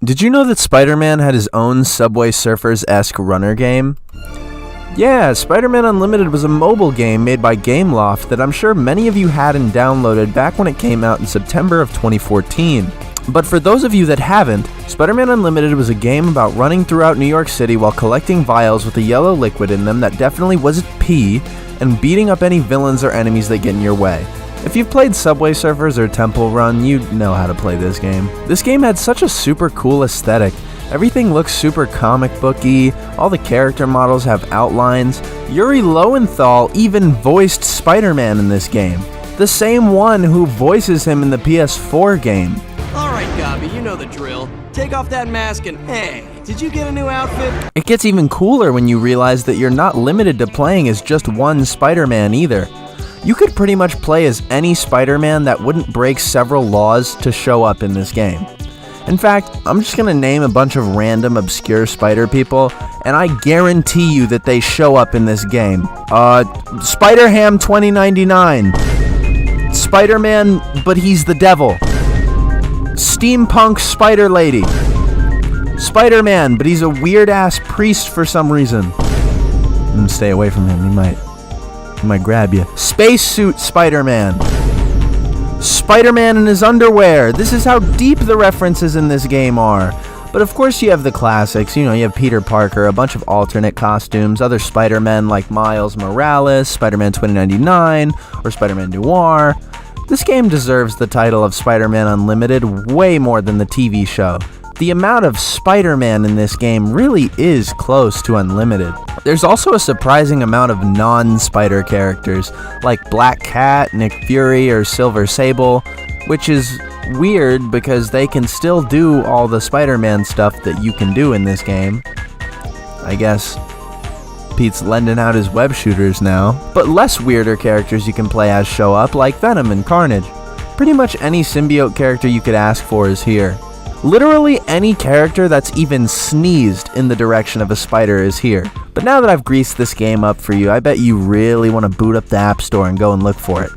Did you know that Spider-Man had his own Subway Surfers-esque runner game? Yeah, Spider-Man Unlimited was a mobile game made by Gameloft that I'm sure many of you had and downloaded back when it came out in September of 2014. But for those of you that haven't, Spider-Man Unlimited was a game about running throughout New York City while collecting vials with a yellow liquid in them that definitely wasn't pee, and beating up any villains or enemies that get in your way. If you've played Subway Surfers or Temple Run, you know how to play this game. This game had such a super cool aesthetic. Everything looks super comic booky, all the character models have outlines. Yuri Lowenthal even voiced Spider-Man in this game, the same one who voices him in the PS4 game. Alright, Gobby, you know the drill. Take off that mask and hey, did you get a new outfit? It gets even cooler when you realize that you're not limited to playing as just one Spider-Man either. You could pretty much play as any Spider-Man that wouldn't break several laws to show up in this game. In fact, I'm just gonna name a bunch of random obscure spider people, and I guarantee you that they show up in this game. Spider-Ham 2099. Spider-Man, but he's the devil. Steampunk Spider Lady. Spider-Man, but he's a weird-ass priest for some reason. Stay away from him, he might grab you. Spacesuit Spider-Man. Spider-Man in his underwear. This is how deep the references in this game are. But of course you have the classics. You have Peter Parker, a bunch of alternate costumes, other Spider-Men like Miles Morales, Spider-Man 2099, or Spider-Man Noir. This game deserves the title of Spider-Man Unlimited way more than the TV show. The amount of Spider-Man in this game really is close to unlimited. There's also a surprising amount of non-Spider characters, like Black Cat, Nick Fury, or Silver Sable, which is weird because they can still do all the Spider-Man stuff that you can do in this game. I guess Pete's lending out his web shooters now. But less weirder characters you can play as show up, like Venom and Carnage. Pretty much any symbiote character you could ask for is here. Literally any character that's even sneezed in the direction of a spider is here. But now that I've greased this game up for you, I bet you really want to boot up the App Store and go and look for it.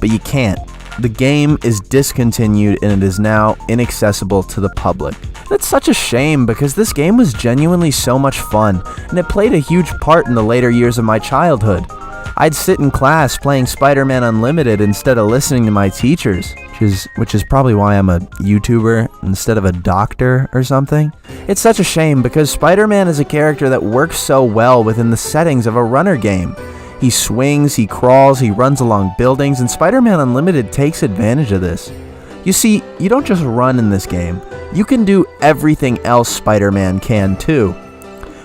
But you can't. The game is discontinued and it is now inaccessible to the public. That's such a shame because this game was genuinely so much fun, and it played a huge part in the later years of my childhood. I'd sit in class playing Spider-Man Unlimited instead of listening to my teachers, which is probably why I'm a YouTuber instead of a doctor or something. It's such a shame because Spider-Man is a character that works so well within the settings of a runner game. He swings, he crawls, he runs along buildings, and Spider-Man Unlimited takes advantage of this. You see, you don't just run in this game. You can do everything else Spider-Man can too.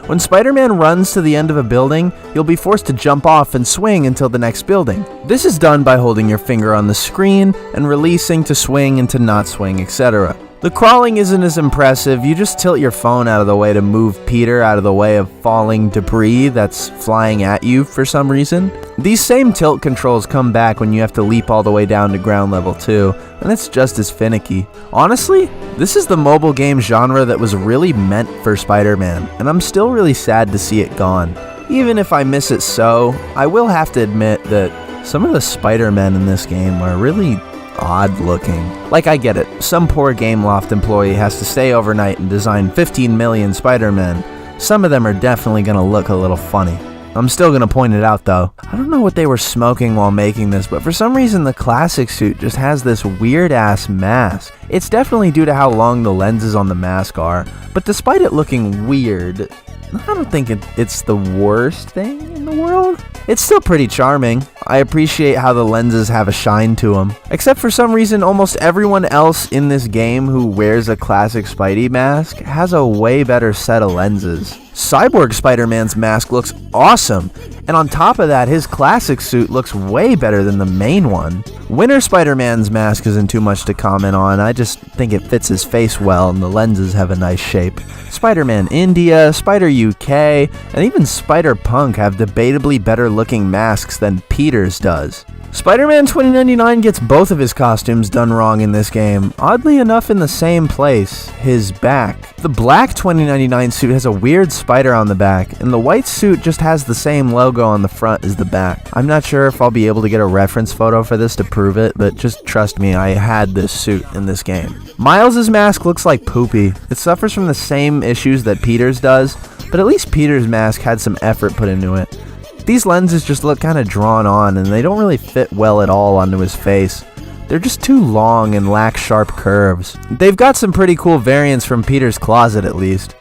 When Spider-Man runs to the end of a building, you'll be forced to jump off and swing until the next building. This is done by holding your finger on the screen and releasing to swing and to not swing, etc. The crawling isn't as impressive, you just tilt your phone out of the way to move Peter out of the way of falling debris that's flying at you for some reason. These same tilt controls come back when you have to leap all the way down to ground level too, and it's just as finicky. Honestly, this is the mobile game genre that was really meant for Spider-Man, and I'm still really sad to see it gone. Even if I miss it so, I will have to admit that some of the Spider-Men in this game are really odd looking. Like, I get it, some poor Gameloft employee has to stay overnight and design 15 million Spider-Men. Some of them are definitely gonna look a little funny. I'm still gonna point it out though. I don't know what they were smoking while making this, but for some reason the classic suit just has this weird ass mask. It's definitely due to how long the lenses on the mask are, but despite it looking weird, I don't think it's the worst thing in the world. It's still pretty charming. I appreciate how the lenses have a shine to them. Except for some reason, almost everyone else in this game who wears a classic Spidey mask has a way better set of lenses. Cyborg Spider-Man's mask looks awesome, and on top of that, his classic suit looks way better than the main one. Winter Spider-Man's mask isn't too much to comment on, I just think it fits his face well and the lenses have a nice shape. Spider-Man India, Spider UK, and even Spider-Punk have debatably better looking masks than Peter's does. Spider-Man 2099 gets both of his costumes done wrong in this game, oddly enough in the same place, his back. The black 2099 suit has a weird spider on the back, and the white suit just has the same logo on the front as the back. I'm not sure if I'll be able to get a reference photo for this to prove it, but just trust me, I had this suit in this game. Miles' mask looks like poopy. It suffers from the same issues that Peter's does, but at least Peter's mask had some effort put into it. These lenses just look kind of drawn on, and they don't really fit well at all onto his face. They're just too long and lack sharp curves. They've got some pretty cool variants from Peter's closet at least.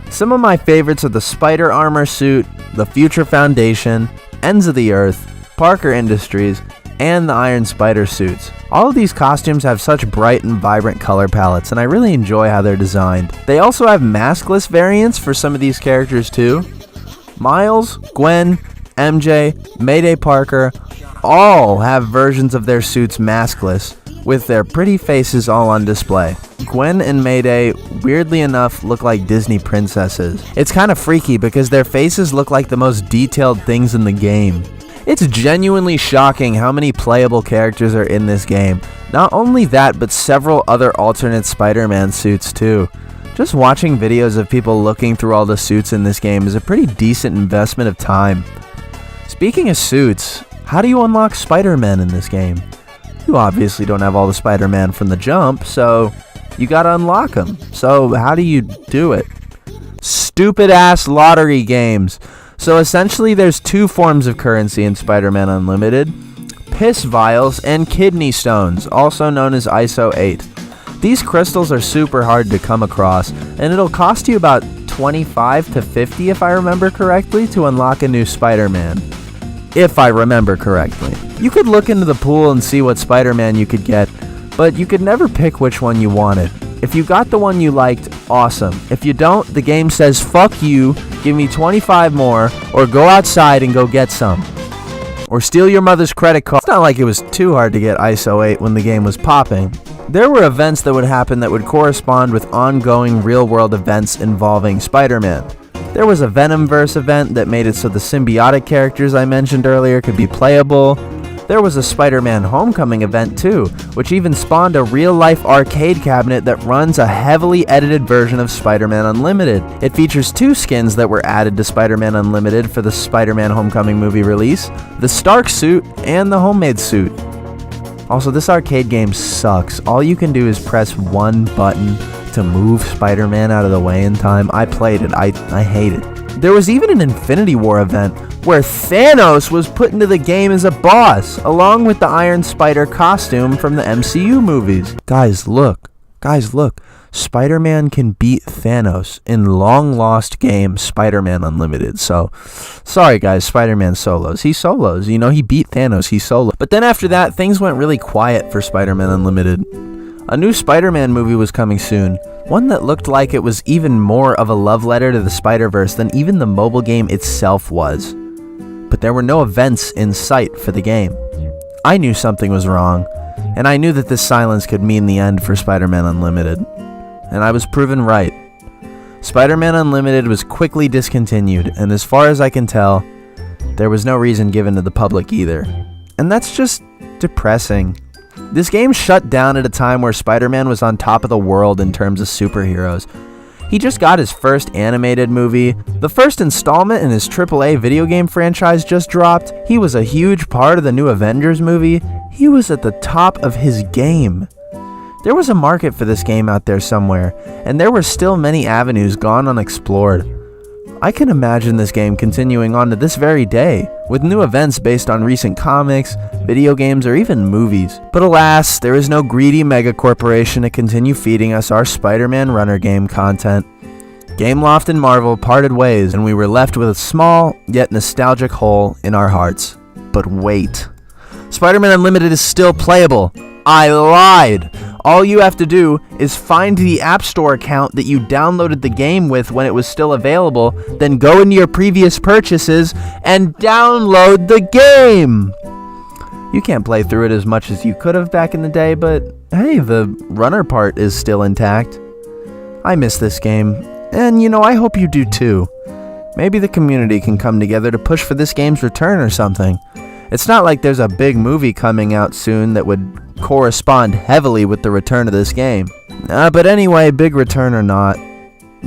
Some of my favorites are the Spider Armor suit, the Future Foundation, Ends of the Earth, Parker Industries, and the Iron Spider suits. All of these costumes have such bright and vibrant color palettes, and I really enjoy how they're designed. They also have maskless variants for some of these characters too. Miles, Gwen, MJ, Mayday Parker, all have versions of their suits maskless, with their pretty faces all on display. Gwen and Mayday, weirdly enough, look like Disney princesses. It's kind of freaky because their faces look like the most detailed things in the game. It's genuinely shocking how many playable characters are in this game. Not only that, but several other alternate Spider-Man suits too. Just watching videos of people looking through all the suits in this game is a pretty decent investment of time. Speaking of suits, how do you unlock Spider-Man in this game? You obviously don't have all the Spider-Man from the jump, so you gotta unlock them. So how do you do it? Stupid ass lottery games. So essentially there's two forms of currency in Spider-Man Unlimited: piss vials and kidney stones, also known as ISO 8. These crystals are super hard to come across, and it'll cost you about 25 to 50 if I remember correctly to unlock a new Spider-Man. If I remember correctly. You could look into the pool and see what Spider-Man you could get, but you could never pick which one you wanted. If you got the one you liked, awesome. If you don't, the game says fuck you, give me 25 more, or go outside and go get some. Or steal your mother's credit card. It's not like it was too hard to get ISO 8 when the game was popping. There were events that would happen that would correspond with ongoing real-world events involving Spider-Man. There was a Venomverse event that made it so the symbiotic characters I mentioned earlier could be playable. There was a Spider-Man Homecoming event too, which even spawned a real-life arcade cabinet that runs a heavily edited version of Spider-Man Unlimited. It features two skins that were added to Spider-Man Unlimited for the Spider-Man Homecoming movie release: the Stark suit and the Homemade suit. Also, this arcade game sucks. All you can do is press one button to move Spider-Man out of the way in time. I played it. I hate it. There was even an Infinity War event where Thanos was put into the game as a boss, along with the Iron Spider costume from the MCU movies. Guys, look. Spider-Man can beat Thanos in long-lost game Spider-Man Unlimited. So, sorry guys, Spider-Man solos. He solos, he beat Thanos, he solo. But then after that, things went really quiet for Spider-Man Unlimited. A new Spider-Man movie was coming soon, one that looked like it was even more of a love letter to the Spider-Verse than even the mobile game itself was. But there were no events in sight for the game. I knew something was wrong, and I knew that this silence could mean the end for Spider-Man Unlimited. And I was proven right. Spider-Man Unlimited was quickly discontinued, and as far as I can tell, there was no reason given to the public either. And that's just depressing. This game shut down at a time where Spider-Man was on top of the world in terms of superheroes. He just got his first animated movie. The first installment in his AAA video game franchise just dropped. He was a huge part of the new Avengers movie. He was at the top of his game. There was a market for this game out there somewhere, and there were still many avenues gone unexplored. I can imagine this game continuing on to this very day, with new events based on recent comics, video games, or even movies. But alas, there is no greedy mega corporation to continue feeding us our Spider-Man Runner game content. Gameloft and Marvel parted ways, and we were left with a small, yet nostalgic hole in our hearts. But wait. Spider-Man Unlimited is still playable. I lied! All you have to do is find the App Store account that you downloaded the game with when it was still available, then go into your previous purchases and download the game! You can't play through it as much as you could have back in the day, but hey, the runner part is still intact. I miss this game, and I hope you do too. Maybe the community can come together to push for this game's return or something. It's not like there's a big movie coming out soon that would correspond heavily with the return of this game. But anyway, big return or not,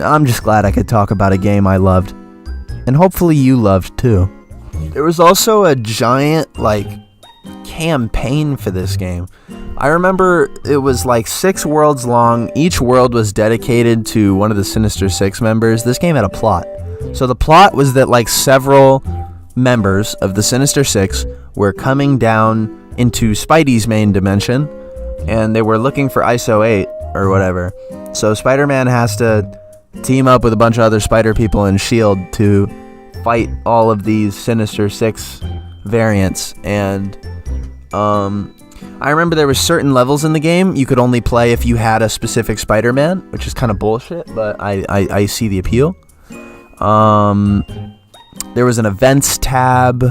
I'm just glad I could talk about a game I loved. And hopefully you loved too. There was also a giant, campaign for this game. I remember it was 6 worlds long. Each world was dedicated to one of the Sinister Six members. This game had a plot. So the plot was that several members of the Sinister Six were coming down into Spidey's main dimension, and they were looking for ISO 8 or whatever. So Spider-Man has to team up with a bunch of other spider people in S.H.I.E.L.D. to fight all of these Sinister Six variants. And I remember there were certain levels in the game you could only play if you had a specific Spider-Man, which is kind of bullshit, but I see the appeal. There was an events tab.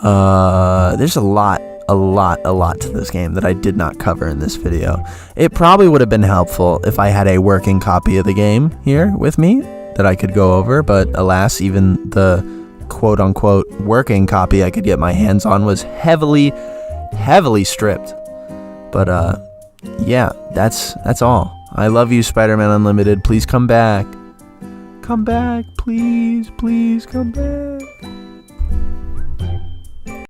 There's a lot to this game that I did not cover in this video. It probably would have been helpful if I had a working copy of the game here with me that I could go over, but alas, even the quote-unquote working copy I could get my hands on was heavily stripped. But yeah, that's all. I love you, Spider-Man Unlimited. Please come back. Come back, please come back.